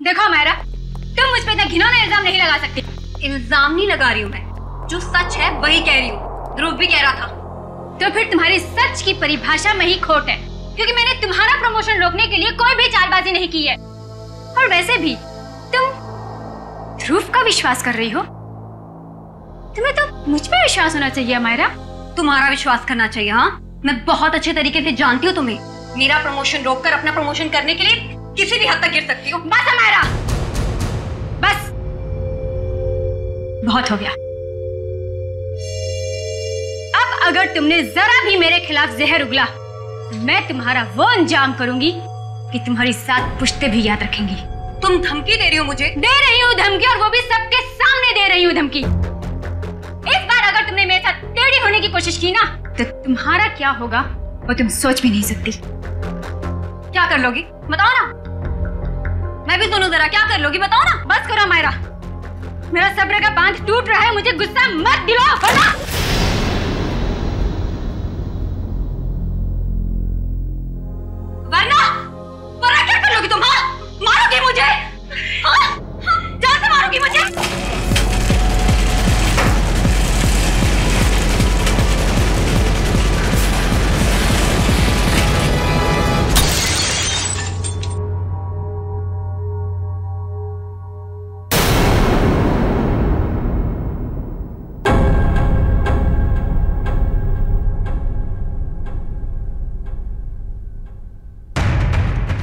देखो मायरा, तुम मुझ पे इतना घिनौना इल्जाम नहीं लगा सकती। इल्जाम नहीं लगा रही हूँ मैं, जो सच है वही कह रही हूँ। ध्रुव भी कह रहा था। तो फिर तुम्हारी सच की परिभाषा में ही खोट है, क्योंकि मैंने तुम्हारा प्रमोशन रोकने के लिए कोई भी चालबाजी नहीं की है। और वैसे भी तुम ध्रुव का विश्वास कर रही हो। तुम्हें तो मुझ पे विश्वास होना चाहिए मायरा। तुम्हारा विश्वास करना चाहिए। हाँ, मैं बहुत अच्छे तरीके से जानती हूँ तुम्हें। मेरा प्रमोशन रोककर अपना प्रमोशन करने के लिए किसी भी हद तक गिर सकती हो। बस मायरा, बस बहुत हो गया। अब अगर तुमने जरा भी मेरे खिलाफ जहर उगला तो मैं तुम्हारा वो अंजाम करूंगी कि तुम्हारी 7 पुश्तें भी याद रखेंगी। तुम धमकी दे रही हो मुझे? दे रही हूँ धमकी, और वो भी सबके सामने दे रही हूँ धमकी। इस बार अगर तुमने मेरे साथ टेढ़ी होने की कोशिश की ना, तो तुम्हारा क्या होगा वो तुम सोच भी नहीं सकती। क्या कर लोगी बताओ ना, मैं भी सुनूं जरा। क्या कर लोगी बताओ ना। बस करो मायरा, मेरा सब्र का बांध टूट रहा है। मुझे गुस्सा मत दिलाओ वरना क्या कर लोगी तुम? हाँ, मारोगी मुझे? हाँ, जान से मारोगी मुझे?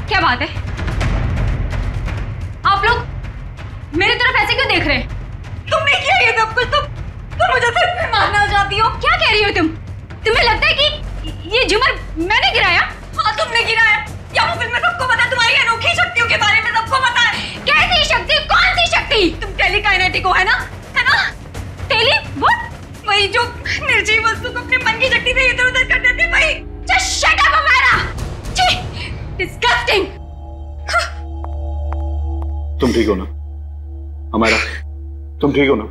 क्या बात है? आप लोग मेरी तरफ ऐसे क्यों देख रहे हैं? तुमने किया ये सब कुछ? तुम मुझे सिर्फ में मारना चाहती हो? क्या कह रही हो तुम? तुम्हें लगता है कि ये झूमर मैंने गिराया? हाँ, तुमने गिराया। या वो फिल्म में सबको पता है, तुम्हारी अनोखी शक्तियों के बारे में सबको पता है। कैसी शक्ति? कौन सी शक्ति? तुम टेलीकाइनेटिक हो, है ना? है ना? टेली वो वही जो निर्जीव वस्तु को अपने मन की शक्ति से इधर उधर कर देते, वही। Just shut up, हमारा। Disgusting। तुम ठीक हो ना हमारा? तुम ठीक हो ना?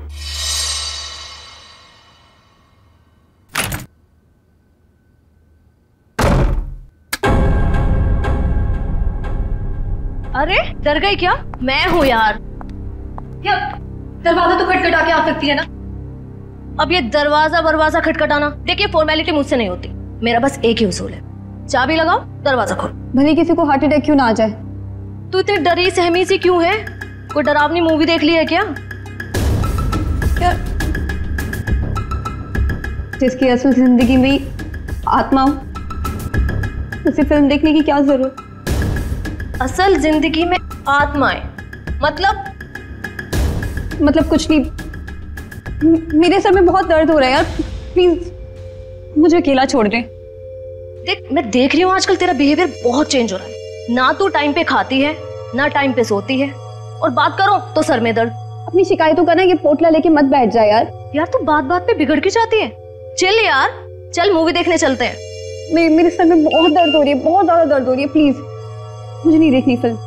अरे डर गई क्या? मैं हूँ यार। क्या दरवाजा तो खटखटा के आ सकती है ना? अब ये दरवाजा खटखटाना, देखिए फॉर्मेलिटी मुझसे नहीं होती। मेरा बस एक ही उसूल है, चाबी लगाओ, दरवाजा खोलो। भले किसी को हार्ट अटैक क्यों ना आ जाए। तू इतनी डरी सहमी सी क्यों है? कोई डरावनी मूवी देख ली है क्या? जिसकी असल जिंदगी में आत्मा हो, उसे फिल्म देखने की क्या जरूरत? असल जिंदगी में आत्माएं मतलब कुछ नहीं। मेरे सर में बहुत दर्द हो रहा है यार, प्लीज मुझे अकेला छोड़ दे। देख, मैं देख रही हूँ आजकल तेरा बिहेवियर बहुत चेंज हो रहा है। ना तू टाइम पे खाती है, ना टाइम पे सोती है, और बात करो तो सर में दर्द। अपनी शिकायतों का ना ये पोटला लेके मत बैठ जा यार। यार तू बात बात पे बिगड़ के जाती है। चल यार, चल मूवी देखने चलते हैं। मेरे सर में बहुत दर्द हो रही है, बहुत ज्यादा दर्द हो रही है। प्लीज मुझे नहीं देखनी फिल्म।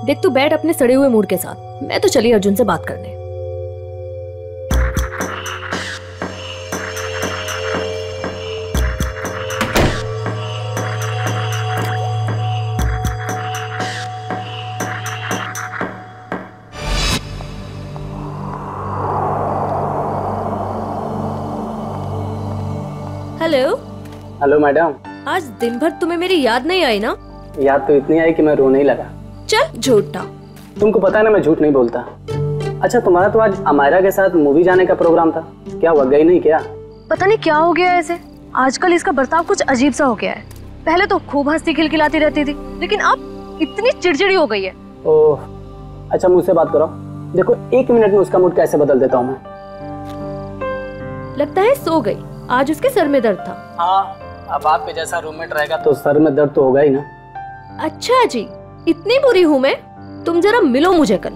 देख तू बैठ अपने सड़े हुए मूड के साथ, मैं तो चली अर्जुन से बात करने। हेलो। Hello madam. आज दिन भर तुम्हें मेरी याद नहीं आई ना? याद तो इतनी आई कि मैं रोने ही लगा। चल झूठा। तुमको पता है ना मैं झूठ नहीं बोलता। अच्छा, तुम्हारा तो आज अमायरा के साथ मूवी जाने का प्रोग्राम था, क्या हुआ, गई नहीं क्या? पता नहीं क्या हो गया है ऐसे, आजकल इसका बर्ताव कुछ अजीब सा हो गया है। पहले तो खूब हंसती खिलखिलाती रहती थी, लेकिन अब इतनी चिड़चिड़ी हो गई है। ओह, अच्छा मुझसे बात करो। देखो 1 मिनट में उसका मूड कैसे बदल देता हूँ मैं। लगता है सो गई, आज उसके सर में दर्द था। हाँ, अब आपके जैसा रूममेट रहेगा तो सर में दर्द तो होगा ही ना। अच्छा जी, इतनी बुरी हूँ मैं? तुम जरा मिलो मुझे कल,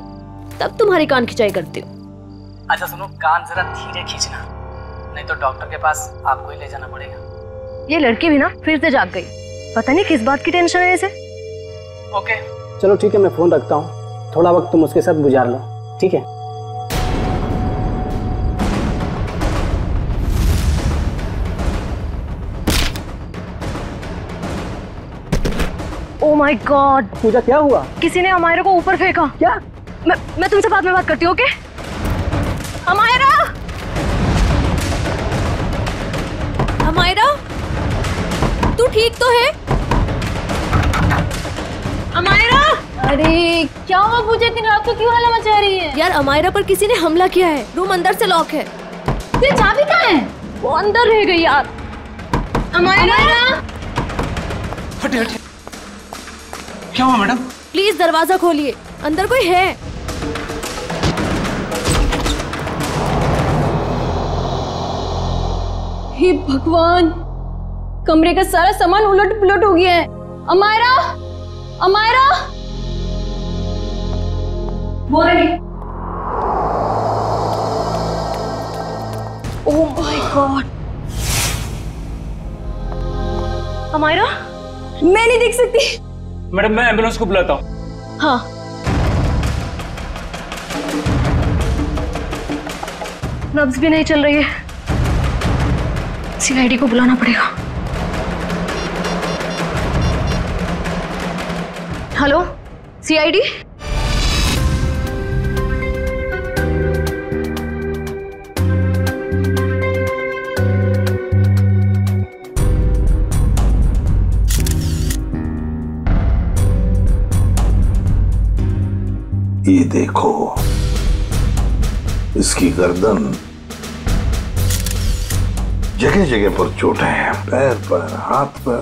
तब तुम्हारी कान खिंचाई करती हूँ। अच्छा सुनो, कान जरा धीरे खींचना, नहीं तो डॉक्टर के पास आपको ही ले जाना पड़ेगा। ये लड़की भी ना फिर से जाग गई, पता नहीं किस बात की टेंशन है इसे। ओके चलो ठीक है, मैं फोन रखता हूँ, थोड़ा वक्त तुम उसके साथ गुजार लो, ठीक है? ओ माय गॉड, पूजा क्या हुआ? किसी ने अमायरा को ऊपर फेंका। क्या? मैं तुमसे बाद में बात करती हूँ, ओके? अमायरा, अमायरा, तू ठीक तो है? अमायरा! अरे क्या हुआ पूजा, इतनी रात को क्यों हल्ला मचा रही है? यार अमायरा पर किसी ने हमला किया है, रूम अंदर से लॉक है। तेरी चाबी कहाँ है? वो अंदर रह गई यार। अमायरा! हटे हटे, क्या हुआ मैडम? प्लीज दरवाजा खोलिए, अंदर कोई है। हे भगवान, कमरे का सारा सामान उलट पुलट हो गया है। अमायरा, अमायरा, वो रही। Oh my God, Amaira? मैं नहीं देख सकती। मैडम मैं एम्बुलेंस को बुलाता हूँ। हाँ, नब्ज भी नहीं चल रही है, सीआईडी को बुलाना पड़ेगा। Hello CID? ये देखो, इसकी गर्दन, जगह जगह पर चोटें हैं, पैर पर, हाथ पर,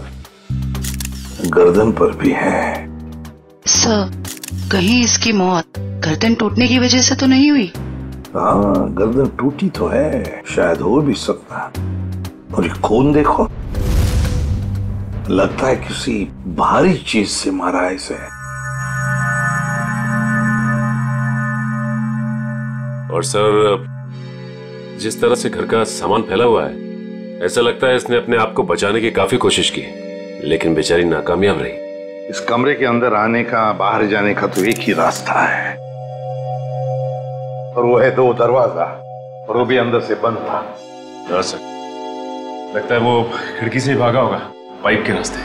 गर्दन पर भी है। सर, कहीं इसकी मौत गर्दन टूटने की वजह से तो नहीं हुई? हाँ, गर्दन टूटी तो है, शायद हो भी सकता। और ये खून देखो, लगता है किसी भारी चीज से मारा है इसे। और सर, जिस तरह से घर का सामान फैला हुआ है, ऐसा लगता है इसने अपने आप को बचाने की काफी कोशिश की, लेकिन बेचारी नाकामयाब रही। इस कमरे के अंदर आने का, बाहर जाने का तो एक ही रास्ता है, और वो है 2 दरवाजा, और वो भी अंदर से बंद था। हाँ सर, लगता है वो खिड़की से ही भागा होगा, पाइप के रास्ते।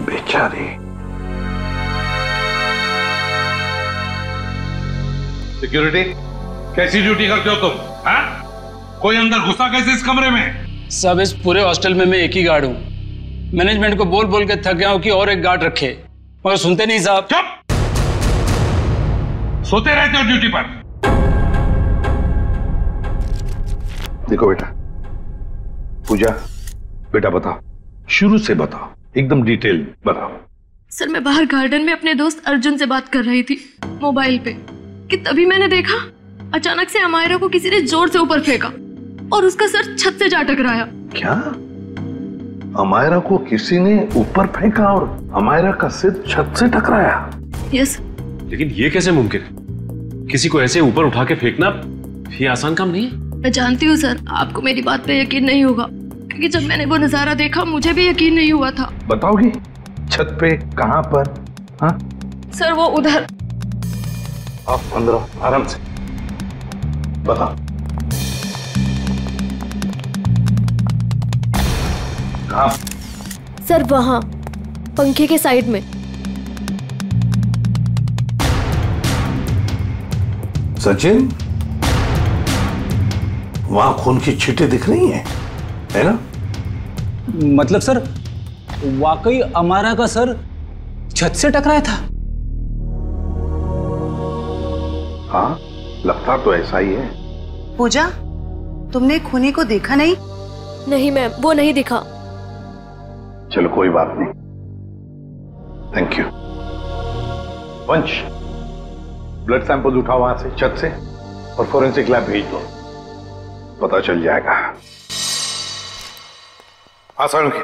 बेचारी। सिक्योरिटी, कैसी ड्यूटी करते हो तुम? हाँ? कोई अंदर घुसा कैसे इस कमरे में? सब इस पूरे हॉस्टल में मैं एक ही गार्ड हूँ। मैनेजमेंट को बोल बोल के थक गया हूँ कि और एक गार्ड रखे, मगर सुनते नहीं साहब। चुप! सोते रहते हो ड्यूटी पर। देखो बेटा, पूजा बेटा बताओ, शुरू से बताओ, एकदम डिटेल बताओ। सर, मैं बाहर गार्डन में अपने दोस्त अर्जुन से बात कर रही थी मोबाइल पे, कि तभी मैंने देखा अचानक से अमायरा को किसी ने जोर से ऊपर फेंका और उसका सर छत से जा टकराया। क्या? अमायरा को किसी ने ऊपर फेंका और अमायरा का सिर छत से टकराया? यस। लेकिन ये कैसे मुमकिन है? किसी को ऐसे ऊपर उठा के फेंकना ये आसान काम नहीं है। मैं जानती हूँ सर, आपको मेरी बात पे यकीन नहीं होगा, क्योंकि जब मैंने वो नजारा देखा मुझे भी यकीन नहीं हुआ था। बताओगी छत पे कहाँ पर? हाँ सर, वो उधर। आप अंदर आराम से बताओ। कहाँ? सर वहां, पंखे के साइड में। सचिन, वहां खून की छींटें दिख रही हैं, है ना? मतलब सर, वाकई अमायरा का सर छत से टकराया था? हाँ, लगता तो ऐसा ही है। पूजा, तुमने खूनी को देखा नहीं? नहीं मैम, वो नहीं दिखा। चलो कोई बात नहीं, थैंक यू। वंश, ब्लड सैंपल उठाओ वहां से, छत से, और फोरेंसिक लैब भेज दो, पता चल जाएगा। आसान की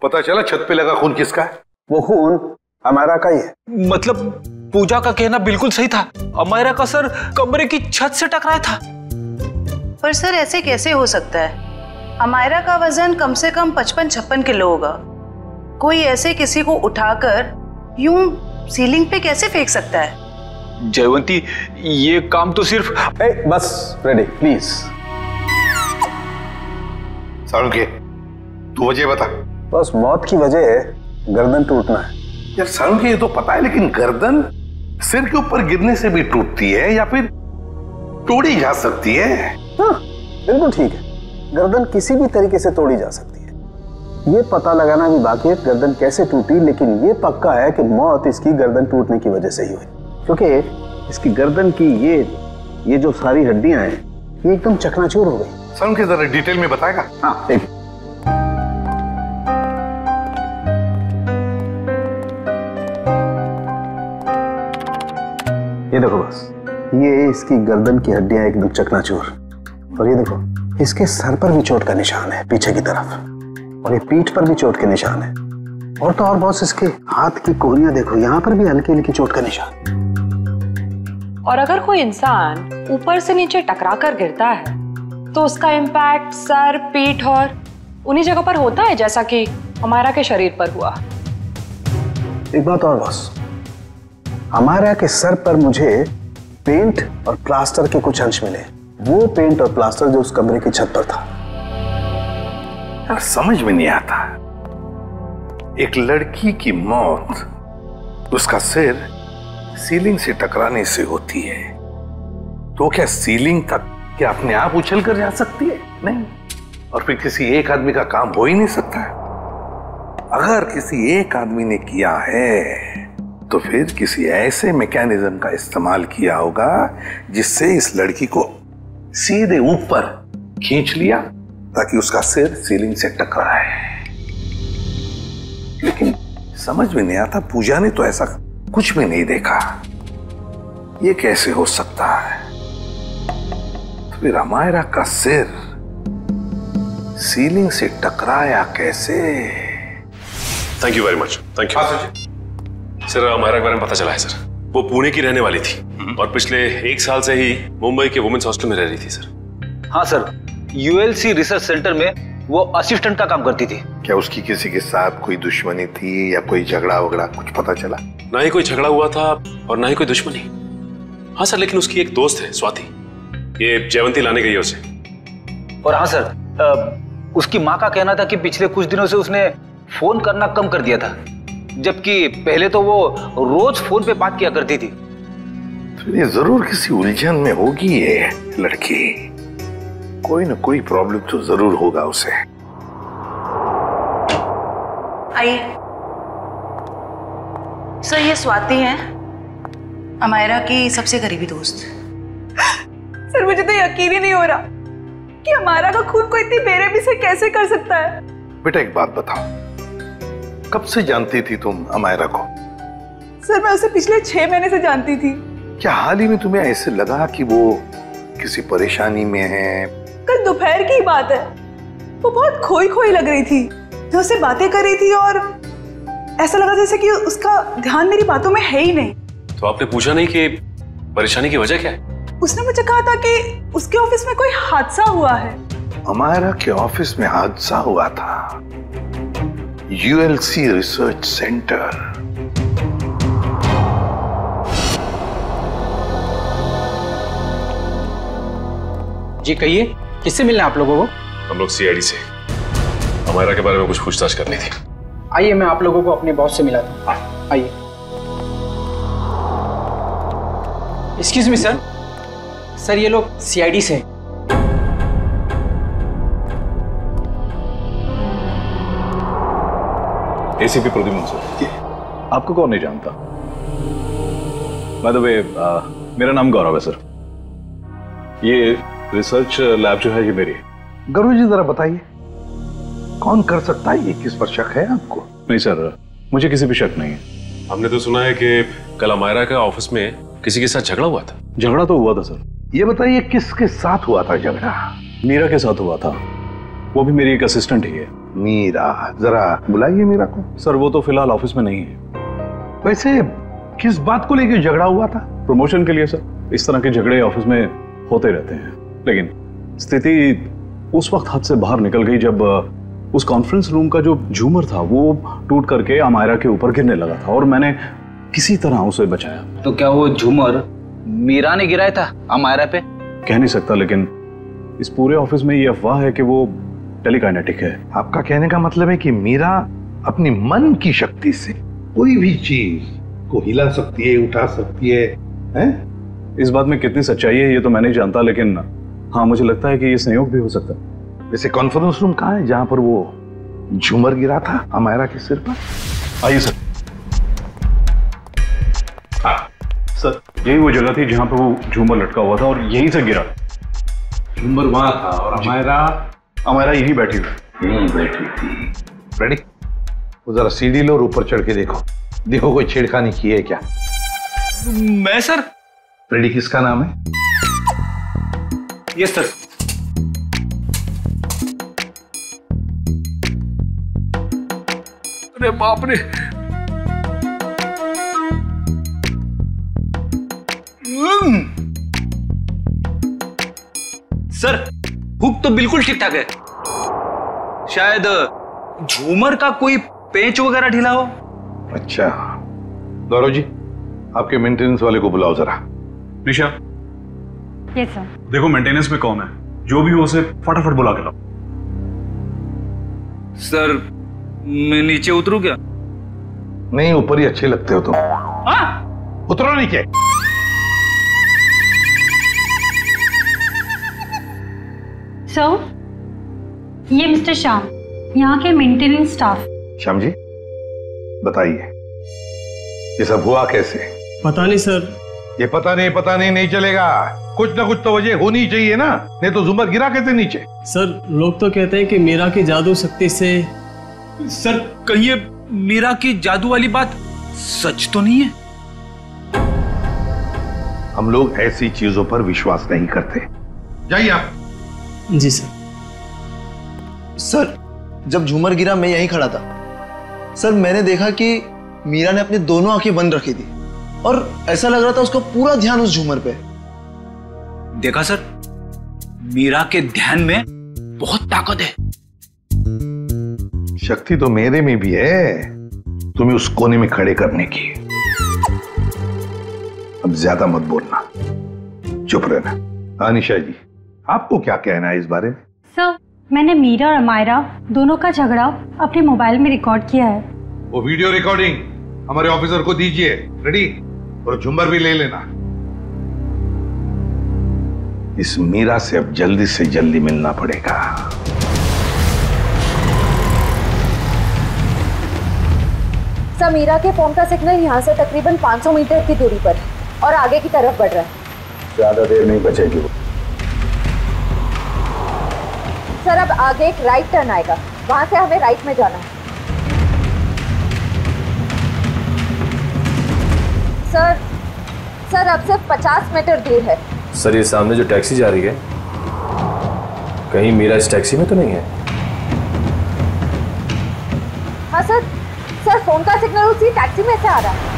पता चला छत पे लगा खून किसका है? वो खून अमायरा का ही है। मतलब पूजा का कहना बिल्कुल सही था, अमायरा का सर कमरे की छत से टकराया था। पर सर ऐसे कैसे हो सकता है? अमायरा का वजन कम से कम 55-56 किलो होगा। कोई ऐसे किसी को उठाकर यूं सीलिंग पे कैसे फेंक सकता है? जयवंती, ये काम तो सिर्फ बस रेडी प्लीज। सारुण के, तू वजह बता, बस मौत की वजह गर्दन टूटना है। यार सरुण के ये तो पता है, लेकिन गर्दन सिर के ऊपर गिरने से भी टूटती है या फिर तोड़ी जा सकती है? हाँ, बिल्कुल ठीक है। गर्दन किसी भी तरीके से तोड़ी जा सकती है। ये पता लगाना भी बाकी है गर्दन कैसे टूटी, लेकिन ये पक्का है कि मौत इसकी गर्दन टूटने की वजह से ही हुई, क्योंकि इसकी गर्दन की ये जो सारी हड्डियां हैं ये एकदम चकनाचूर हो गई। सरुण के जरा डिटेल में बताएगा? हाँ, एक ये देखो, बस ये इसकी गर्दन की हड्डियां एकदम चकनाचूर, और ये देखो इसके सर पर भी चोट का निशान है पीछे की तरफ, और ये पीठ पर भी चोट के निशान है, और तो और बहुत इसके हाथ की कोहनियां देखो, यहाँ पर भी हल्की हल्की चोट का निशान। और अगर कोई इंसान ऊपर से नीचे टकरा कर गिरता है तो उसका इम्पैक्ट सर, पीठ और उन्हीं जगह पर होता है जैसा कि हमारा के शरीर पर हुआ। एक बात और बॉस, हमारा के सर पर मुझे पेंट और प्लास्टर के कुछ अंश मिले, वो पेंट और प्लास्टर जो उस कमरे की छत पर था। यार समझ में नहीं आता, एक लड़की की मौत उसका सिर सीलिंग से टकराने से होती है, तो क्या सीलिंग तक क्या अपने आप उछल कर जा सकती है? नहीं। और फिर किसी एक आदमी का काम हो ही नहीं सकता है। अगर किसी एक आदमी ने किया है तो फिर किसी ऐसे मैकेनिज्म का इस्तेमाल किया होगा जिससे इस लड़की को सीधे ऊपर खींच लिया ताकि उसका सिर सीलिंग से टकराए। लेकिन समझ में नहीं आता, पूजा ने तो ऐसा कुछ भी नहीं देखा, ये कैसे हो सकता है? तो फिर अमायरा का सिर सीलिंग से टकराया कैसे? Thank you very much. Thank you sir. Amaira के बारे में पता चला है सर, वो पुणे की रहने वाली थी और पिछले 1 साल से ही मुंबई के वुमेन्स हॉस्टल में रह रही थी सर। हाँ सर, यूएलसी रिसर्च सेंटर में वो असिस्टेंट का काम करती थी। क्या उसकी किसी के साथ कोई दुश्मनी थी या कोई झगड़ा वगड़ा कुछ पता चला? ना ही कोई झगड़ा हुआ था और ना ही कोई दुश्मनी। हाँ सर, लेकिन उसकी एक दोस्त है स्वाति, ये जयवंती लाने गई है उसे। और हाँ सर, उसकी माँ का कहना था कि पिछले कुछ दिनों से उसने फोन करना कम कर दिया था, जबकि पहले तो वो रोज फोन पे बात किया करती थी। तो ये जरूर किसी उलझन में होगी ये लड़की, कोई ना कोई प्रॉब्लम तो जरूर होगा उसे। आइए सर, ये स्वाति है, अमायरा की सबसे करीबी दोस्त। सर मुझे तो यकीन ही नहीं हो रहा कि अमायरा का खून कोई इतनी बेरहमी से कैसे कर सकता है। बेटा एक बात बताओ, कब से जानती थी तुम अमायरा को? सर मैं उसे पिछले 6 महीने से जानती थी। क्या हाल ही में तुम्हें ऐसे लगा कि वो किसी परेशानी में है? कल दोपहर की बात है, वो बहुत खोई खोई लग रही थी, मैं उससे बातें कर रही थी और ऐसा लगा जैसे कि उसका ध्यान मेरी बातों में है ही नहीं। तो आपने पूछा नहीं कि परेशानी की वजह क्या है? उसने मुझे कहा था कि उसके ऑफिस में कोई हादसा हुआ है। अमायरा के ऑफिस में हादसा हुआ था? ULC research centre. जी कहिए, किससे मिलना है आप लोगों को? हम लोग सीआईडी से, अमायरा के बारे में कुछ पूछताछ करनी थी। आइए मैं आप लोगों को अपने बॉस से मिलाता हूँ। आइए। एक्सक्यूज मी सर, सर ये लोग सीआईडी से। ACP Pradyuman sir. आपको कौन नहीं जानता? बाय द वे, मेरा नाम गौरव है सर। ये रिसर्च लैब जो है ये मेरी है। गौरव जी जरा बताइए, कौन कर सकता है ये? किस पर शक है आपको? नहीं सर, मुझे किसी भी शक नहीं है। हमने तो सुना है कि कल अमायरा का ऑफिस में किसी के साथ झगड़ा हुआ था। झगड़ा तो हुआ था सर। ये बताइए किसके साथ हुआ था झगड़ा? मीरा के साथ हुआ था, वो भी मेरी एक असिस्टेंट ही है। मीरा, जरा बुलाइए मीरा को। सर वो तो फिलहाल ऑफिस में नहीं है। वैसे किस बात को लेकर झगड़ा हुआ था? प्रमोशन के लिए सर। इस तरह के झगड़े ऑफिस में होते रहते हैं, लेकिन स्थिति उस वक्त हाथ से बाहर निकल गई जब उस कॉन्फ्रेंस रूम का जो झूमर था वो टूट करके अमायरा के ऊपर गिरने लगा था और मैंने किसी तरह उसे बचाया। तो क्या वो झूमर मीरा ने गिराया था अमायरा पे? कह नहीं सकता, लेकिन इस पूरे ऑफिस में ये अफवाह है कि वो टेलीकाइनेटिक है। आपका कहने का मतलब है कि मीरा अपनी मन की शक्ति से कोई भी चीज को हिला सकती है, उठा सकती है, हैं? इस बात में कितनी सच्चाई है ये तो मैं नहीं जानता, लेकिन हाँ मुझे लगता है कि ये संयोग भी हो सकता है। वैसे कॉन्फ्रेंस रूम कहाँ है जहां पर वो झूमर गिरा था अमायरा के सिर पर? आइए सर। हाँ सर, यही वो जगह थी जहां पर वो झूमर लटका हुआ था और यहीं से गिरा। झूमर वहां था और अमायरा यहीं बैठी थी। रेडी? वो जरा सीढ़ी लो और ऊपर चढ़ के देखो कोई छेड़खानी की है क्या? मैं सर। रेडी किसका नाम है? Yes sir. अरे बाप रे, सर हुक तो बिल्कुल ठीक ठाक है, शायद झूमर का कोई पेंच वगैरह ढीला हो। अच्छा गौरव जी, आपके मेंटेनेंस वाले को बुलाओ जरा। निशा। Yes sir. देखो मेंटेनेंस में कौन है, जो भी हो उसे फटाफट बुला के लाओ। सर मैं नीचे उतरूं क्या? नहीं, ऊपर ही अच्छे लगते हो तुम। उतरो नीचे। सर, ये मिस्टर श्याम, यहाँ के मेंटेनेंस स्टाफ। श्याम जी बताइए ये सब हुआ कैसे? पता नहीं सर। ये पता नहीं चलेगा, कुछ ना कुछ तो वजह होनी चाहिए ना, नहीं तो झूमर गिरा कैसे नीचे? सर लोग तो कहते हैं कि मीरा की जादू शक्ति से। सर कहिए मीरा की जादू वाली बात सच तो नहीं है? हम लोग ऐसी चीजों पर विश्वास नहीं करते। जाइए आप। जी सर। सर जब झूमर गिरा मैं यहीं खड़ा था सर, मैंने देखा कि मीरा ने अपनी दोनों आंखें बंद रखी थी और ऐसा लग रहा था उसका पूरा ध्यान उस झूमर पे। देखा सर, मीरा के ध्यान में बहुत ताकत है। शक्ति तो मेरे में भी है तुम्हें उस कोने में खड़े करने की। अब ज्यादा मत बोलना, चुप रहना। अनिशा जी आपको क्या कहना है इस बारे में? सर मैंने मीरा और अमायरा दोनों का झगड़ा अपने मोबाइल में रिकॉर्ड किया है। वो वीडियो रिकॉर्डिंग हमारे ऑफिसर को दीजिए। रेडी? और झुम्बर भी ले लेना। इस मीरा से अब जल्दी से जल्दी मिलना पड़ेगा। सर मीरा के फोन का सिग्नल यहाँ से तकरीबन 500 मीटर की दूरी पर है और आगे की तरफ बढ़ रहा है। ज्यादा देर नहीं बचेगी वो। सर अब आगे एक राइट टर्न आएगा, वहां से हमें राइट में जाना है। सर अब सिर्फ 50 मीटर दूर है। सर ये सामने जो टैक्सी जा रही है, कहीं मीरा इस टैक्सी में तो नहीं है? हाँ सर फोन का सिग्नल उसी टैक्सी में से आ रहा है।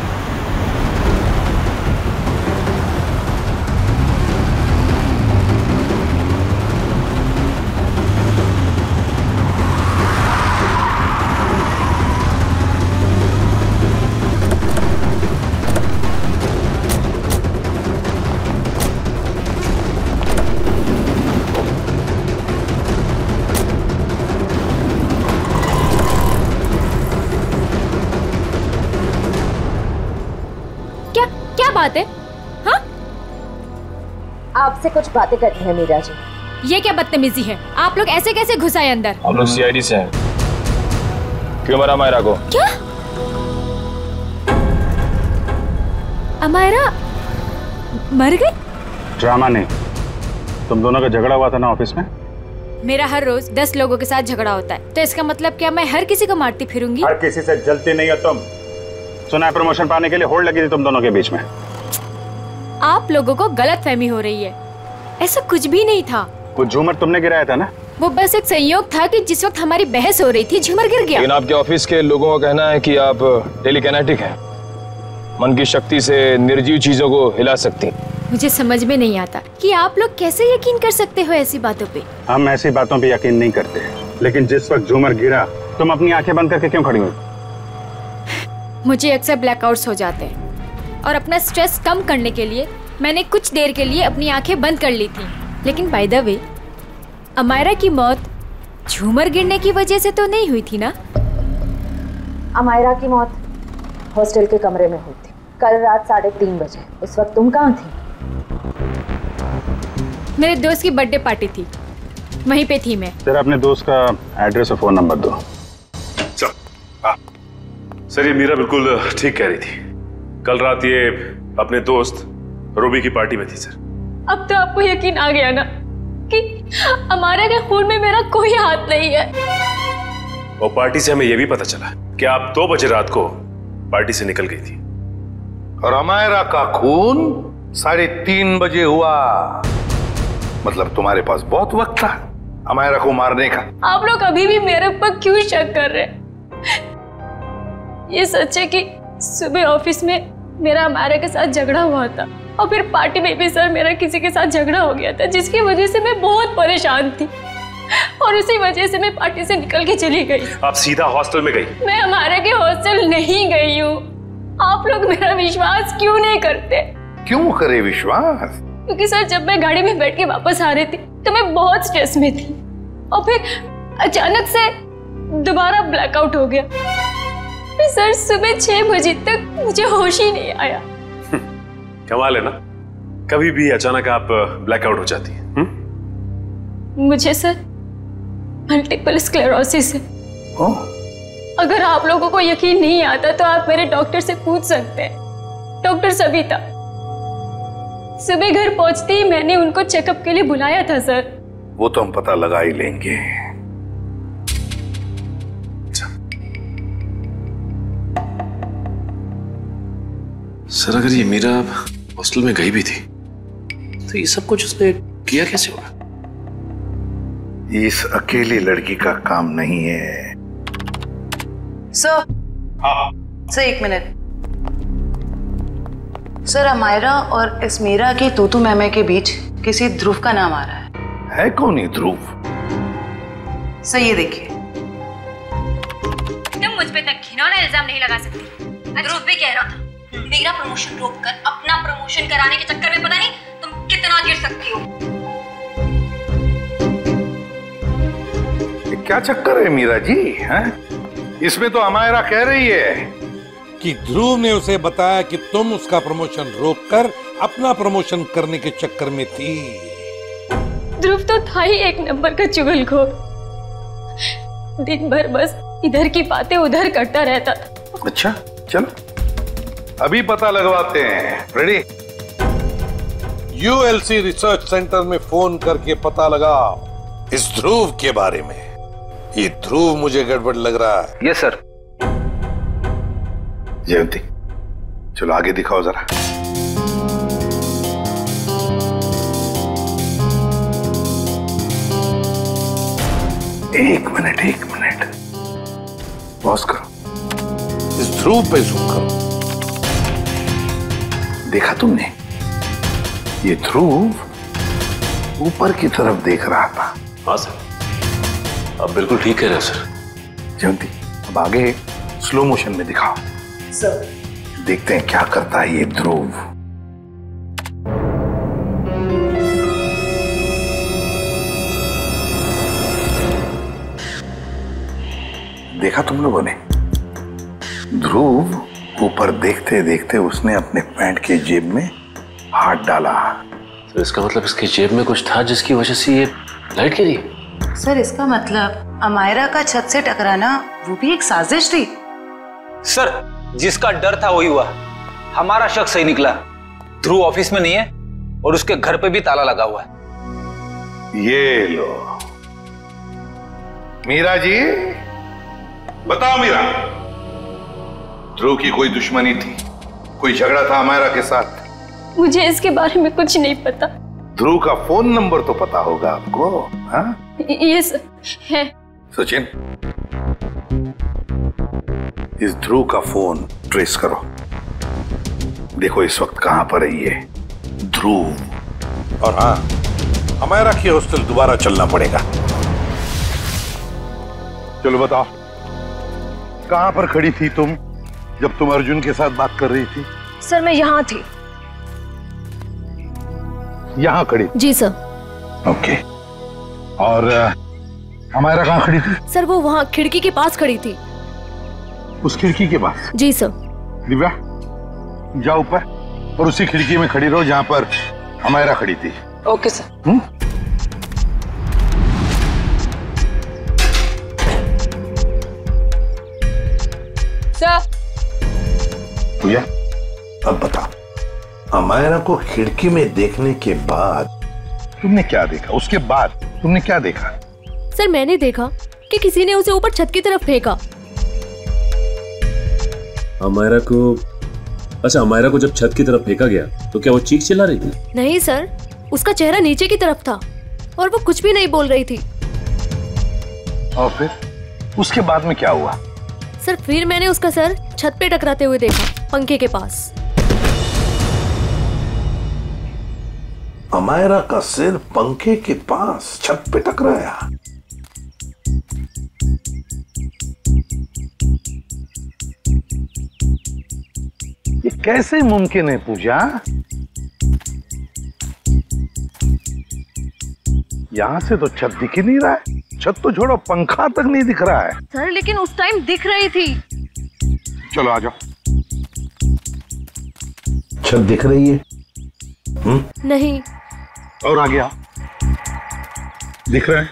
बात है? हाँ? आपसे कुछ बातें करनी है मीरा जी। ये क्या बदतमीजी है? आप लोग ऐसे कैसे घुस आए अंदर? हम लोग सीआईडी से हैं। क्यों मरा अमायरा को? क्या? अमायरा मर गई? ड्रामा नहीं, तुम दोनों का झगड़ा हुआ था ना ऑफिस में। मेरा हर रोज 10 लोगों के साथ झगड़ा होता है, तो इसका मतलब क्या मैं हर किसी को मारती फिरूंगी? हर किसी से जलती नहीं हो तुम। सुना है प्रमोशन पाने के लिए होड़ लगी थी तुम दोनों के बीच में। आप लोगों को गलतफहमी हो रही है, ऐसा कुछ भी नहीं था। वो झूमर तुमने गिराया था ना? वो बस एक संयोग था कि जिस वक्त हमारी बहस हो रही थी झूमर गिर गया। लेकिन आपके ऑफिस के लोगों का कहना है कि आप टेलीकाइनेटिक हैं, मन की शक्ति से निर्जीव चीजों को हिला सकती। मुझे समझ में नहीं आता कि आप लोग कैसे यकीन कर सकते हो ऐसी बातों पे। हम ऐसी बातों पे यकीन नहीं करते, लेकिन जिस वक्त झूमर गिरा तुम अपनी आंखें बंद करके क्यों खड़ी हुई? मुझे अक्सर ब्लैकआउट्स हो जाते हैं और अपना स्ट्रेस कम करने के लिए मैंने कुछ देर के लिए अपनी आंखें बंद कर ली थी। लेकिन बाय द वे, अमायरा की मौत झूमर गिरने की वजह से तो नहीं हुई थी ना? अमायरा की मौत हॉस्टल के कमरे में हुई थी कल रात 3:30 बजे। उस वक्त तुम कहाँ थी? मेरे दोस्त की बर्थडे पार्टी थी, वहीं पे थी मैं। सर अपने दोस्त का एड्रेस और फोन नंबर दो। सर ये मीरा बिल्कुल ठीक कह रही थी। कल रात ये अपने दोस्त रूबी की पार्टी में थी सर। अब तो आपको यकीन आ गया ना कि अमायरा के खून में मेरा कोई हाथ नहीं है। और पार्टी से हमें यह भी पता चला कि आप 2 बजे रात को पार्टी से निकल गई थी। और अमायरा का खून 3:30 बजे हुआ। मतलब तुम्हारे पास बहुत वक्त था अमायरा को मारने का। आप लोग अभी भी मेरे ऊपर क्यों शक कर रहे हैं? ये सच है कि सुबह ऑफिस में मेरा अमायरा के साथ झगड़ा हुआ था और फिर पार्टी में भी सर मेरा किसी के साथ झगड़ा हो गया था, जिसकी वजह से मैं बहुत परेशान थी और उसी वजह से मैं पार्टी से निकल के चली गई। आप सीधा हॉस्टल में गई? मैं अमायरा के हॉस्टल नहीं गई हूँ। आप लोग मेरा विश्वास क्यों नहीं करते? क्यों करे विश्वास? क्योंकि सर जब मैं गाड़ी में बैठ के वापस आ रही थी तो मैं बहुत स्ट्रेस में थी और फिर अचानक से दोबारा ब्लैकआउट हो गया। फिर सर सुबह 6 बजे तक मुझे होश ही नहीं आया। कमाल है ना, कभी भी अचानक आप ब्लैकआउट हो जाती है। मुझे सर मल्टीपल स्क्लेरोसिस है। अगर आप लोगों को यकीन नहीं आता तो आप मेरे डॉक्टर से पूछ सकते हैं, डॉक्टर सविता। सुबह घर पहुंचते ही मैंने उनको चेकअप के लिए बुलाया था सर। वो तो हम पता लगा ही लेंगे। सर अगर ये मीरा हॉस्टल में गई भी थी तो ये सब कुछ उसने किया कैसे होगा? इस अकेली लड़की का काम नहीं है। Sir, sir 1 minute. Sir Amaira और इस मीरा की तूतू मैमे के बीच किसी ध्रुव का नाम आ रहा है कौन ये ध्रुव? सर ये देखिए। तुम मुझ पे तक घिनौना इल्जाम नहीं लगा सकती। ध्रुव भी कह रहा था मेरा प्रमोशन रोककर अपना प्रमोशन कराने के चक्कर में पता नहीं तुम कितना गिर सकती हो। क्या चक्कर है मीरा जी? हैं? इसमें तो अमायरा कह रही है कि ध्रुव ने उसे बताया कि तुम उसका प्रमोशन रोककर अपना प्रमोशन करने के चक्कर में थी। ध्रुव तो था ही 1 नंबर का चुगलखोर। दिन भर बस इधर की बातें उधर करता रहता था। अच्छा चलो अभी पता लगवाते हैं। रेडी? यूएलसी रिसर्च सेंटर में फोन करके पता लगाओ इस ध्रुव के बारे में। ये ध्रुव मुझे गड़बड़ लग रहा है। Yes sir. जयंती चलो आगे दिखाओ जरा। एक मिनट पॉज करो। इस ध्रुव पे जूम करो। देखा तुमने? ये ध्रुव ऊपर की तरफ देख रहा था। हाँ सर, आप बिल्कुल ठीक कह रहे हो सर। जयंती अब आगे स्लो मोशन में दिखाओ। सर देखते हैं क्या करता है ये ध्रुव। देखा तुम लोगों ने? ध्रुव ऊपर देखते देखते उसने अपने पैंट के जेब में हाथ डाला। तो इसका मतलब इसकी जेब में कुछ था जिसकी वजह से ये लाइट गिरी। सर इसका मतलब अमायरा का छत से टकराना वो भी एक साजिश थी। सर जिसका डर था वही हुआ। हमारा शक सही निकला। ध्रुव ऑफिस में नहीं है और उसके घर पे भी ताला लगा हुआ है। ये लो मीरा जी, बताओ मीरा, ध्रुव की कोई दुश्मनी थी? कोई झगड़ा था अमायरा के साथ? मुझे इसके बारे में कुछ नहीं पता। ध्रुव का फोन नंबर तो पता होगा आपको? हाँ? यस है। सचिन इस ध्रुव का फोन ट्रेस करो। देखो इस वक्त कहां पर है ये ध्रुव। और हाँ, अमायरा की हॉस्टल दोबारा चलना पड़ेगा। चलो बताओ कहां पर खड़ी थी तुम जब तुम अर्जुन के साथ बात कर रही थी? सर मैं यहाँ थी। यहाँ खड़ी? जी सर। ओके। और अमायरा कहाँ खड़ी थी? सर वो वहाँ खिड़की के पास खड़ी थी। उस खिड़की के पास? जी सर। दिव्या जाओ ऊपर और उसी खिड़की में खड़ी रहो जहाँ पर अमायरा खड़ी थी। Okay sir. सर। पूजा अब बता, अमायरा को खिड़की में देखने के बाद तुमने क्या देखा? उसके बाद तुमने क्या देखा? सर मैंने देखा कि किसी ने उसे ऊपर छत की तरफ फेंका। अमायरा को, अच्छा अमायरा को जब छत की तरफ फेंका गया तो क्या वो चीख चिल्ला रही थी? नहीं सर, उसका चेहरा नीचे की तरफ था और वो कुछ भी नहीं बोल रही थी। और फिर उसके बाद में क्या हुआ? सर फिर मैंने उसका सर छत पे टकराते हुए देखा, पंखे के पास। अमायरा का सिर पंखे के पास छत पे टकराया। ये कैसे मुमकिन है पूजा? यहाँ से तो छत दिख ही नहीं रहा है। छत तो छोड़ो, पंखा तक नहीं दिख रहा है। सर लेकिन उस टाइम दिख रही थी। चलो आ जाओ। छत दिख रही है? नहीं। और आगे आओ। दिख रहा है?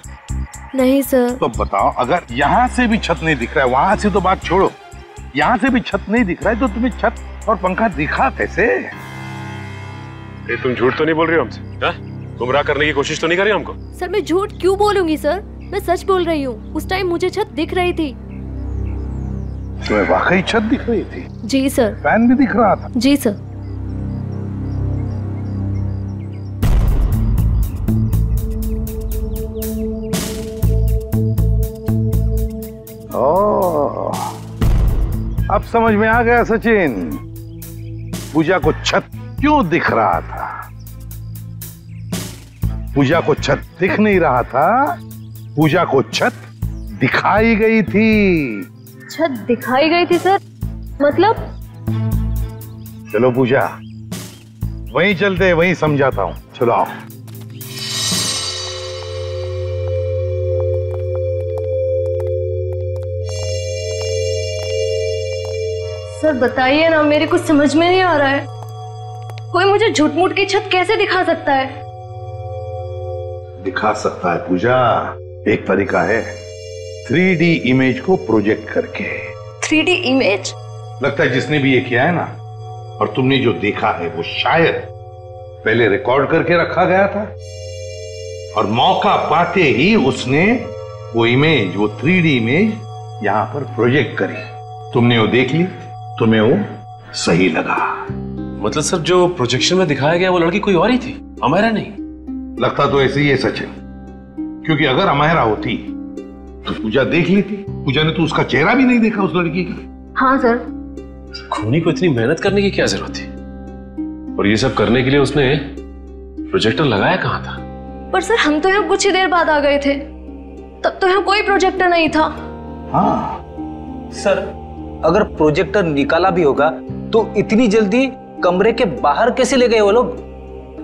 नहीं सर। तो बताओ, अगर यहाँ से भी छत नहीं दिख रहा है, वहां से तो बात छोड़ो, यहाँ से भी छत नहीं दिख रहा है तो तुम्हें छत और पंखा दिखा कैसे? ये तुम झूठ तो नहीं बोल रही हो हमसे? गुमराह करने की कोशिश तो नहीं कर रही हमको? सर मैं झूठ क्यों बोलूंगी सर, मैं सच बोल रही हूँ। उस टाइम मुझे छत दिख रही थी। तुम्हें वाकई छत दिख रही थी? जी सर। फैन भी दिख रहा था? जी सर। ओह, अब समझ में आ गया सचिन, पूजा को छत क्यों दिख रहा था। पूजा को छत दिख नहीं रहा था, पूजा को छत दिखाई गई थी। छत दिखाई गई थी सर? मतलब? चलो पूजा, वहीं चलते, वहीं समझाता हूं। चलो आओ। सर बताइए ना, मेरे कुछ समझ में नहीं आ रहा है। कोई मुझे झूठ मूठ की छत कैसे दिखा सकता है? दिखा सकता है पूजा, एक तरीका है, 3D इमेज को प्रोजेक्ट करके। 3D image? लगता है जिसने भी ये किया है ना, और तुमने जो देखा है वो शायद पहले रिकॉर्ड करके रखा गया था और मौका पाते ही उसने वो इमेज, वो 3D इमेज यहां पर प्रोजेक्ट करी। तुमने वो देख ली, तुम्हें वो सही लगा। मतलब सर जो प्रोजेक्शन में दिखाया गया वो लड़की कोई और ही थी, अमायरा नहीं? लगता तो ऐसे ही है सचिन, क्योंकि अगर अमायरा होती तो पूजा देख लेती। पूजा ने तो उसका चेहरा भी नहीं देखा उस लड़की का। हाँ सर। खूनी को इतनी मेहनत करने की क्या जरूरत थी? और ये सब करने के लिए उसने प्रोजेक्टर लगाया कहाँ था? पर सर हम तो यहाँ कुछ ही देर बाद आ गए थे, तब तो यहाँ कोई प्रोजेक्टर नहीं था। हाँ सर, अगर प्रोजेक्टर निकाला भी होगा तो इतनी जल्दी कमरे के बाहर कैसे ले गए वो लोग?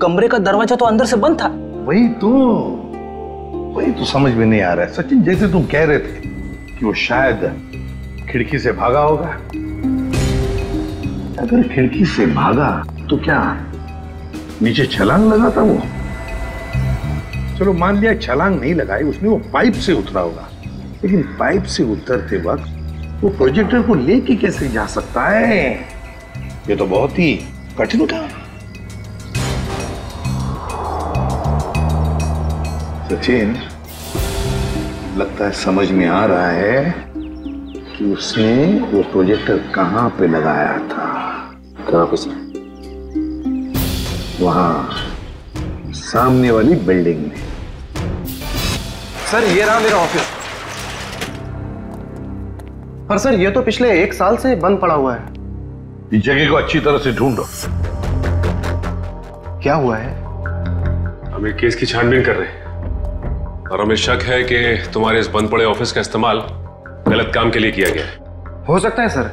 कमरे का दरवाजा तो अंदर से बंद था। वही तो समझ में नहीं आ रहा है सचिन। जैसे तुम कह रहे थे कि वो शायद खिड़की से भागा होगा, अगर खिड़की से भागा तो क्या नीचे छलांग लगा था वो? चलो मान लिया छलांग नहीं लगाई उसने, वो पाइप से उतरा होगा, लेकिन पाइप से उतरते वक्त वो प्रोजेक्टर को लेके कैसे जा सकता है? ये तो बहुत ही कठिन काम। सचिन, लगता है समझ में आ रहा है कि उसने वो प्रोजेक्टर कहां पे लगाया था। कहां पे सर? वहां सामने वाली बिल्डिंग में। सर ये रहा मेरा ऑफिस। पर सर ये तो पिछले 1 साल से बंद पड़ा हुआ है। इस जगह को अच्छी तरह से ढूंढो। क्या हुआ है? हम एक केस की छानबीन कर रहे हैं और हमें शक है कि तुम्हारे इस बंद पड़े ऑफिस का इस्तेमाल गलत काम के लिए किया गया है। हो सकता है सर,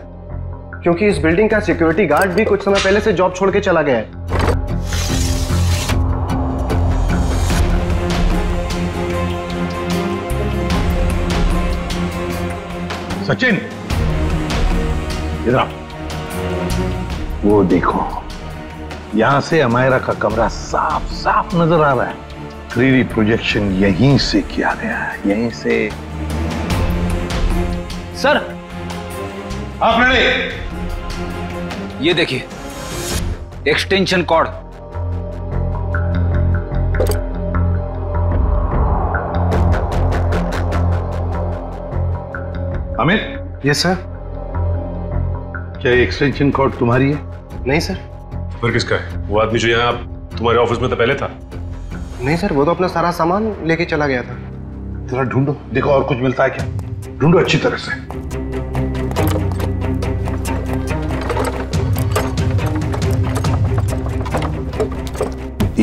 क्योंकि इस बिल्डिंग का सिक्योरिटी गार्ड भी कुछ समय पहले से जॉब छोड़ के चला गया है। सचिन इधर। वो देखो, यहां से अमायरा का कमरा साफ साफ नजर आ रहा है। 3D प्रोजेक्शन यहीं से किया गया है, यहीं से। सर आप रेडी? ये देखिए extension cord. Amit. Yes sir. क्या ये एक्सटेंशन कॉर्ड तुम्हारी है? नहीं सर। फिर किसका है? वो आदमी जो यहाँ तुम्हारे ऑफिस में तो पहले था। नहीं सर, वो तो अपना सारा सामान लेके चला गया था। जरा ढूंढो, देखो और कुछ मिलता है क्या। ढूंढो अच्छी तरह से।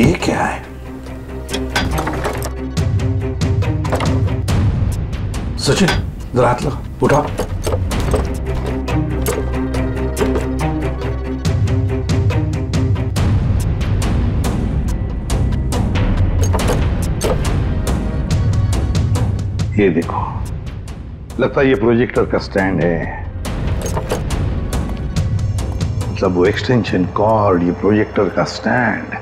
ये क्या है? सचिन जरा हाथ लगा, उठा। ये देखो, लगता है ये प्रोजेक्टर का स्टैंड है। मतलब वो एक्सटेंशन कॉर्ड, ये प्रोजेक्टर का स्टैंड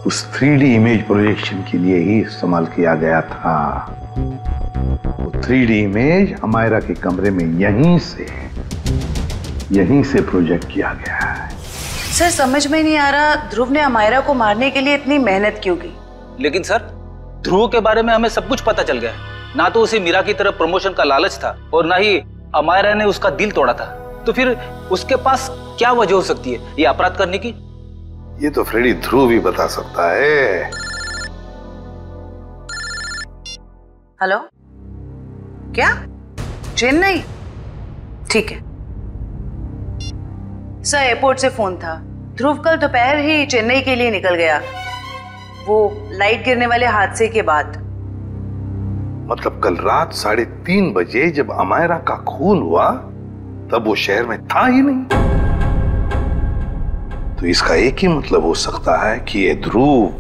उस 3D इमेज प्रोजेक्शन के लिए ही इस्तेमाल किया गया था। वो 3D इमेज अमायरा के कमरे में यहीं से प्रोजेक्ट किया गया है। सर समझ में नहीं आ रहा, ध्रुव ने अमायरा को मारने के लिए इतनी मेहनत क्यों की? लेकिन सर ध्रुव के बारे में हमें सब कुछ पता चल गया। ना तो उसे मीरा की तरफ प्रमोशन का लालच था और ना ही अमायरा ने उसका दिल तोड़ा था। तो फिर उसके पास क्या वजह हो सकती है ये अपराध करने की? ये तो फ्रेडी ध्रुव ही बता सकता है। हेलो, क्या चेन्नई? ठीक है सर, एयरपोर्ट से फोन था। ध्रुव कल दोपहर ही चेन्नई के लिए निकल गया, वो लाइट गिरने वाले हादसे के बाद। मतलब कल रात 3:30 बजे जब अमायरा का खून हुआ तब वो शहर में था ही नहीं। तो इसका एक ही मतलब हो सकता है कि ये ध्रुव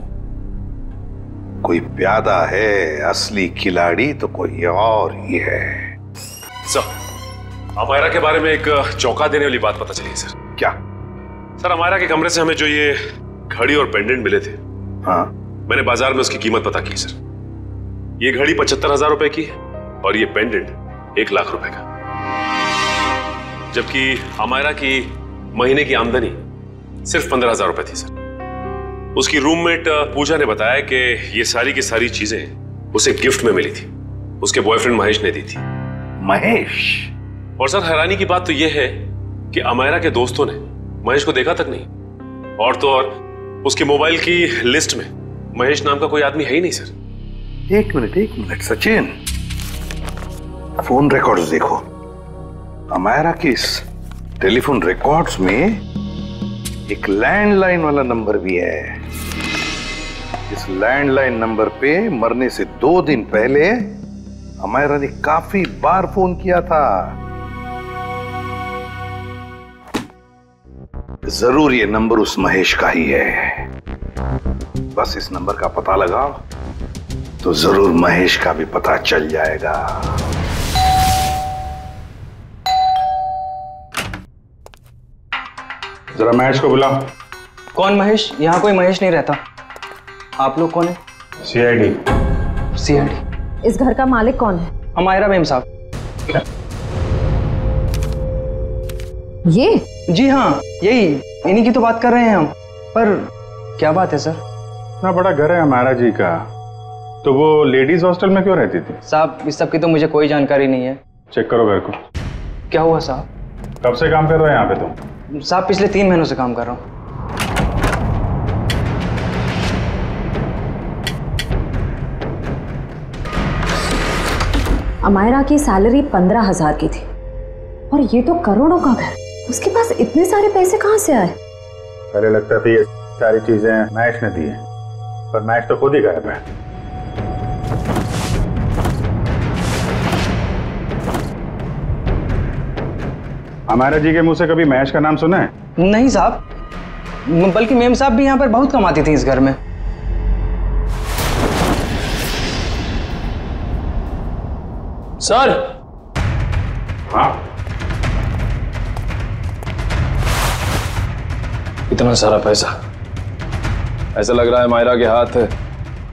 कोई प्यादा है, असली खिलाड़ी तो कोई और ही है। सर, अमायरा के बारे में एक चौंका देने वाली बात पता चली है सर। क्या? सर, अमायरा के कमरे से हमें जो ये घड़ी और पेंडेंट मिले थे, हाँ, मैंने बाजार में उसकी कीमत पता की सर। ये घड़ी 75,000 रुपए की है और ये पेंडेंट 1 लाख रुपए का। जबकि अमायरा की महीने की आमदनी सिर्फ 15,000 रुपए थी सर। उसकी रूममेट पूजा ने बताया कि ये सारी की सारी चीजें उसे गिफ्ट में मिली थी, उसके बॉयफ्रेंड महेश ने दी थी। महेश? और सर हैरानी की बात तो यह है कि अमायरा के दोस्तों ने महेश को देखा तक नहीं। और तो और उसके मोबाइल की लिस्ट में महेश नाम का कोई आदमी है ही नहीं सर। एक मिनट सचिन, फोन रिकॉर्ड्स देखो। अमायरा के इस टेलीफोन रिकॉर्ड्स में एक लैंडलाइन वाला नंबर भी है। इस लैंडलाइन नंबर पे मरने से 2 दिन पहले अमायरा ने काफी बार फोन किया था। जरूर ये नंबर उस महेश का ही है। बस इस नंबर का पता लगाओ तो जरूर महेश का भी पता चल जाएगा। जरा महेश को बुलाओ। कौन महेश? यहाँ कोई महेश नहीं रहता। आप लोग कौन है? CID। CID? इस घर का मालिक कौन है? अमायरा मेम साहब। ये? जी हाँ, यही, इन्हीं की तो बात कर रहे हैं हम। पर क्या बात है सर? इतना बड़ा घर है अमायरा जी का, तो वो लेडीज हॉस्टल में क्यों रहती थी? साहब इस सब की तो मुझे कोई जानकारी नहीं है। चेक करो घर को। क्या हुआ साहब? कब से काम कर रहे हो यहाँ पे तुम? साहब पिछले 3 महीनों से काम कर रहा हूँ। अमायरा की सैलरी 15,000 की थी और ये तो करोड़ों का घर। उसके पास इतने सारे पैसे कहाँ से आए? पहले लगता था ये सारी चीजें महेश ने दी है, पर महेश तो खुद ही गायब है। अमायरा जी के मुंह से कभी महेश का नाम सुना है? नहीं साहब, बल्कि मेम साहब भी यहाँ पर बहुत कमाती थी इस घर में। सर। हाँ, इतना सारा पैसा, ऐसा लग रहा है मायरा के हाथ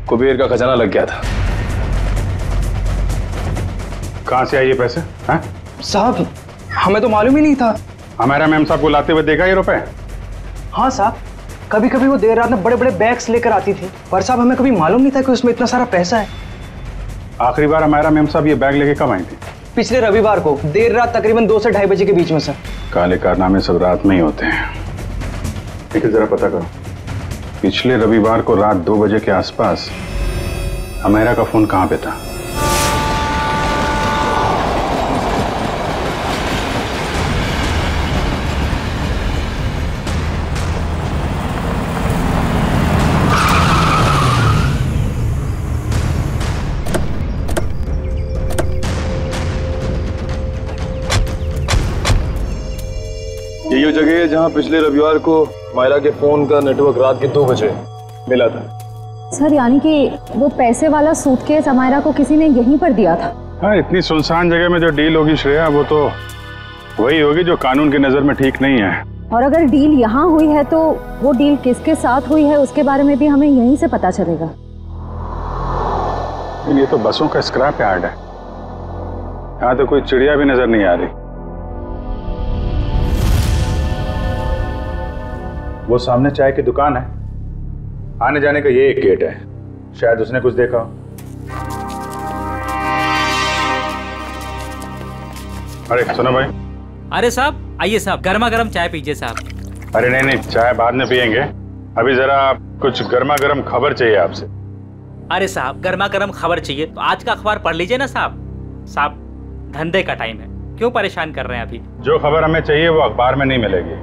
कुबेर का खजाना लग गया था। कहाँ से आए ये पैसे? हैं? साहब हमें तो मालूम ही नहीं था। हमारा मैम साहब को लाते हुए देखा ये रुपए? हाँ साहब, कभी कभी वो देर रात में बड़े बड़े बैग्स लेकर आती थी, पर साहब हमें कभी मालूम नहीं था कि उसमें इतना सारा पैसा है। आखिरी बार हमारा मैम साहब ये बैग लेके कब आई थी? पिछले रविवार को देर रात तकरीबन 2 से 2:30 बजे के बीच में सर। काले कारनामे सब रात में ही होते हैं, लेकिन जरा पता करो पिछले रविवार को रात 2 बजे के आसपास अमेरा का फोन कहाँ पे था? यही जगह है जहां पिछले रविवार को मायरा के फोन का नेटवर्क रात के 2 बजे मिला था। सर यानी कि वो पैसे वाला सूटकेस अमायरा को किसी ने यहीं पर दिया था। हाँ, इतनी सुनसान जगह में जो डील होगी श्रेया, वो तो वही होगी जो कानून की नजर में ठीक नहीं है। और अगर डील यहाँ हुई है तो वो डील किसके साथ हुई है उसके बारे में भी हमें यहीं से पता चलेगा। ये तो बसों का स्क्रैप यार्ड है, यहाँ तो कोई चिड़िया भी नजर नहीं आ रही। वो सामने चाय की दुकान है, आने जाने का ये एक गेट है, शायद उसने कुछ देखा हो। अरे सुनो भाई। अरे साहब आइए साहब, गर्मा गर्म चाय पीजिए साहब। अरे नहीं नहीं, चाय बाद में पियेंगे, अभी जरा कुछ गर्मा गर्म खबर चाहिए आपसे। अरे साहब गर्मा गर्म खबर चाहिए तो आज का अखबार पढ़ लीजिए ना साहब। साहब धंधे का टाइम है, क्यों परेशान कर रहे हैं अभी? जो खबर हमें चाहिए वो अखबार में नहीं मिलेगी,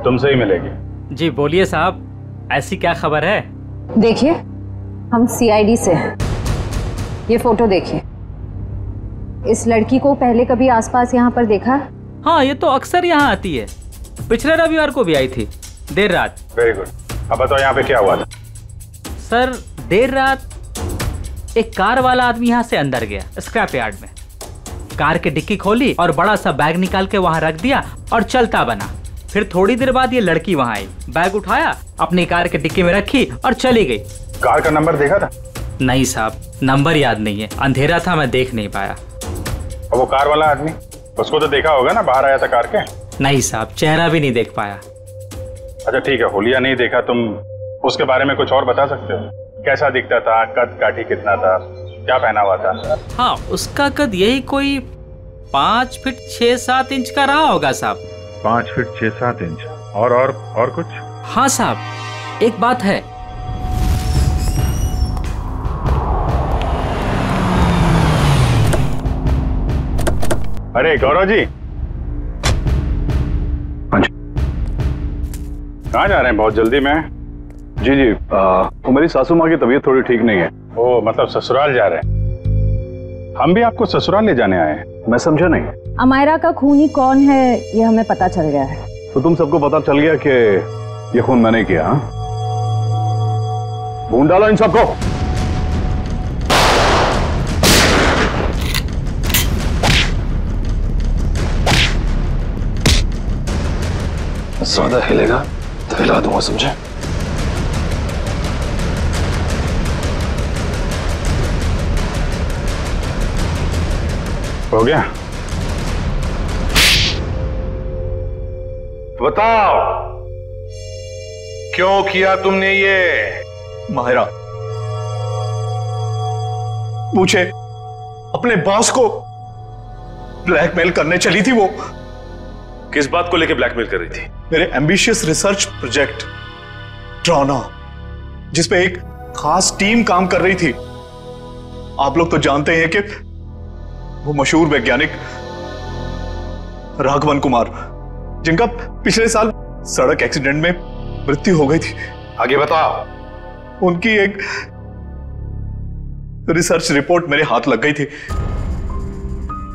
तुमसे ही मिलेगी। जी बोलिए साहब, ऐसी क्या खबर है? देखिए हम CID से हैं, ये फोटो देखिए। इस लड़की को पहले कभी आसपास यहाँ पर देखा? हाँ ये तो अक्सर यहाँ आती है, पिछले रविवार को भी आई थी देर रात। वेरी गुड, अब बताओ यहाँ पे क्या हुआ था? सर देर रात एक कार वाला आदमी यहाँ से अंदर गया स्क्रैप यार्ड में, कार की डिक्की खोली और बड़ा सा बैग निकाल के वहाँ रख दिया और चलता बना। फिर थोड़ी देर बाद ये लड़की वहाँ आई, बैग उठाया, अपनी कार के डिक्की में रखी और चली गई। कार का नंबर देखा था? नहीं साहब, नंबर याद नहीं है, अंधेरा था, मैं देख नहीं पाया। और वो कार वाला आदमी, उसको तो देखा होगा ना, बाहर आया था कार के? नहीं साहब, चेहरा भी नहीं देख पाया। अच्छा ठीक है, होलिया नहीं देखा, तुम उसके बारे में कुछ और बता सकते हो? कैसा दिखता था, कद काठी कितना था, क्या पहना हुआ था? हाँ उसका कद यही कोई 5 फीट 6-7 इंच का रहा होगा साहब। 5 फीट 6-7 इंच। और कुछ? हाँ साहब एक बात है, अरे गौरव जी, कहाँ जा रहे हैं बहुत जल्दी में? जी जी, वो मेरी सासू माँ की तबीयत थोड़ी ठीक नहीं है। ओ मतलब ससुराल जा रहे हैं? हम भी आपको ससुराल ले जाने आए हैं। मैं समझा नहीं। अमायरा का खूनी कौन है ये हमें पता चल गया है। तो तुम सबको पता चल गया कि ये खून मैंने किया? हाँ, ढूंढ डालो इन सबको। ज्यादा हिलेगा तो हिला दूंगा, समझे? हो गया? बताओ क्यों किया तुमने ये? माहिरा पूछे, अपने बॉस को ब्लैकमेल करने चली थी वो। किस बात को लेकर ब्लैकमेल कर रही थी? मेरे एम्बिशियस रिसर्च प्रोजेक्ट ड्रोना, जिसपे एक खास टीम काम कर रही थी। आप लोग तो जानते हैं कि वो मशहूर वैज्ञानिक राघवन कुमार, जिनका पिछले साल सड़क एक्सीडेंट में मृत्यु हो गई थी। आगे बताओ। उनकी एक रिसर्च रिपोर्ट मेरे हाथ लग गई थी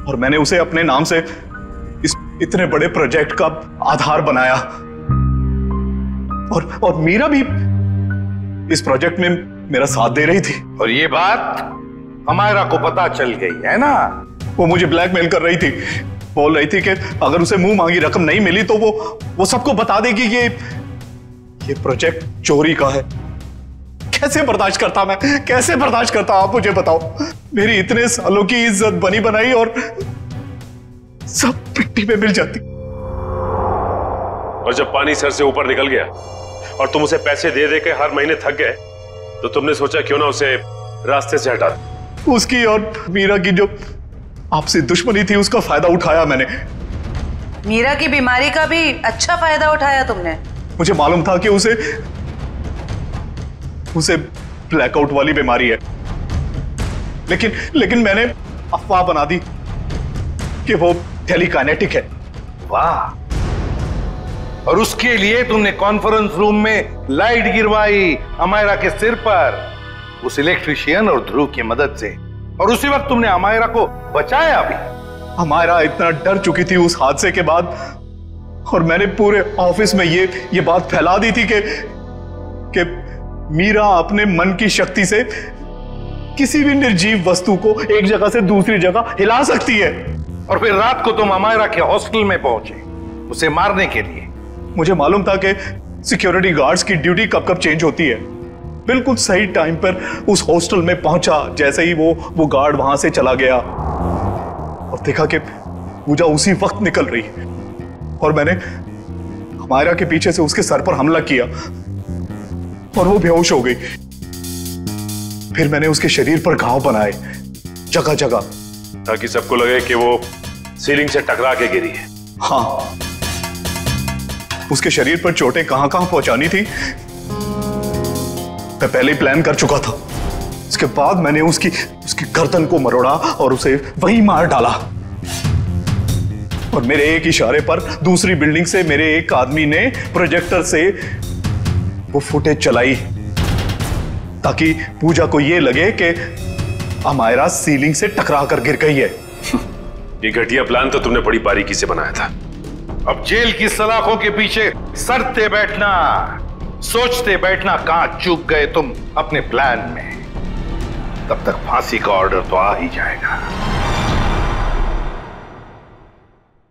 और मैंने उसे अपने नाम से इस इतने बड़े प्रोजेक्ट का आधार बनाया। और मीरा भी इस प्रोजेक्ट में मेरा साथ दे रही थी। और ये बात अमायरा को पता चल गई है ना? वो मुझे ब्लैकमेल कर रही थी। बोल रही थी कि अगर उसे मुंह मांगी रकम नहीं मिली तो वो सबको बता देगी कि ये प्रोजेक्ट चोरी का है। कैसे बर्दाश्त करता मैं, कैसे बर्दाश्त करता? आप मुझे बताओ। मेरी इतने सालों की इज्जत बनी बनाई और सब मिट्टी में मिल जाती। और जब पानी सर से ऊपर निकल गया और तुम उसे पैसे दे दे के हर महीने थक गए तो तुमने सोचा क्यों ना उसे रास्ते से हटा दो। उसकी और मीरा की जो आपसे दुश्मनी थी उसका फायदा उठाया मैंने। मीरा की बीमारी का भी अच्छा फायदा उठाया तुमने। मुझे मालूम था कि उसे ब्लैकआउट वाली बीमारी है, लेकिन मैंने अफवाह बना दी कि वो टेलीकाइनेटिक है। वाह! और उसके लिए तुमने कॉन्फ्रेंस रूम में लाइट गिरवाई अमायरा के सिर पर, उस इलेक्ट्रिशियन और ध्रुव की मदद से, और उसी वक्त तुमने अमायरा को बचाया भी। अमायरा इतना डर चुकी थी उस हादसे के बाद, और मैंने पूरे ऑफिस में ये बात फैला दी थी कि मीरा अपने मन की शक्ति से किसी भी निर्जीव वस्तु को एक जगह से दूसरी जगह हिला सकती है। और फिर रात को तुम अमायरा के हॉस्टल में पहुंचे उसे मारने के लिए। मुझे मालूम था कि सिक्योरिटी गार्ड्स की ड्यूटी कब कब चेंज होती है। बिल्कुल सही टाइम पर उस हॉस्टल में पहुंचा। जैसे ही वो गार्ड वहां से चला गया और देखा कि पूजा उसी वक्त निकल रही, और मैंने अमायरा के पीछे से उसके सर पर हमला किया और वो बेहोश हो गई। फिर मैंने उसके शरीर पर घाव बनाए जगह जगह, ताकि सबको लगे कि वो सीलिंग से टकरा के गिरी है। हाँ, उसके शरीर पर चोटें कहां कहां पहुंचानी थी मैं पहले ही प्लान कर चुका था। उसके बाद मैंने उसकी गर्दन को मरोड़ा और उसे वहीं मार डाला। और मेरे एक इशारे पर दूसरी बिल्डिंग से मेरे एक आदमी ने प्रोजेक्टर से वो फुटेज चलाई ताकि पूजा को ये लगे कि अमायरा सीलिंग से टकरा कर गिर गई है। ये घटिया प्लान तो तुमने बड़ी बारीकी से बनाया था। अब जेल की सलाखों के पीछे सरते बैठना, सोचते बैठना कहां चूक गए तुम अपने प्लान में। तब तक फांसी का ऑर्डर तो आ ही जाएगा।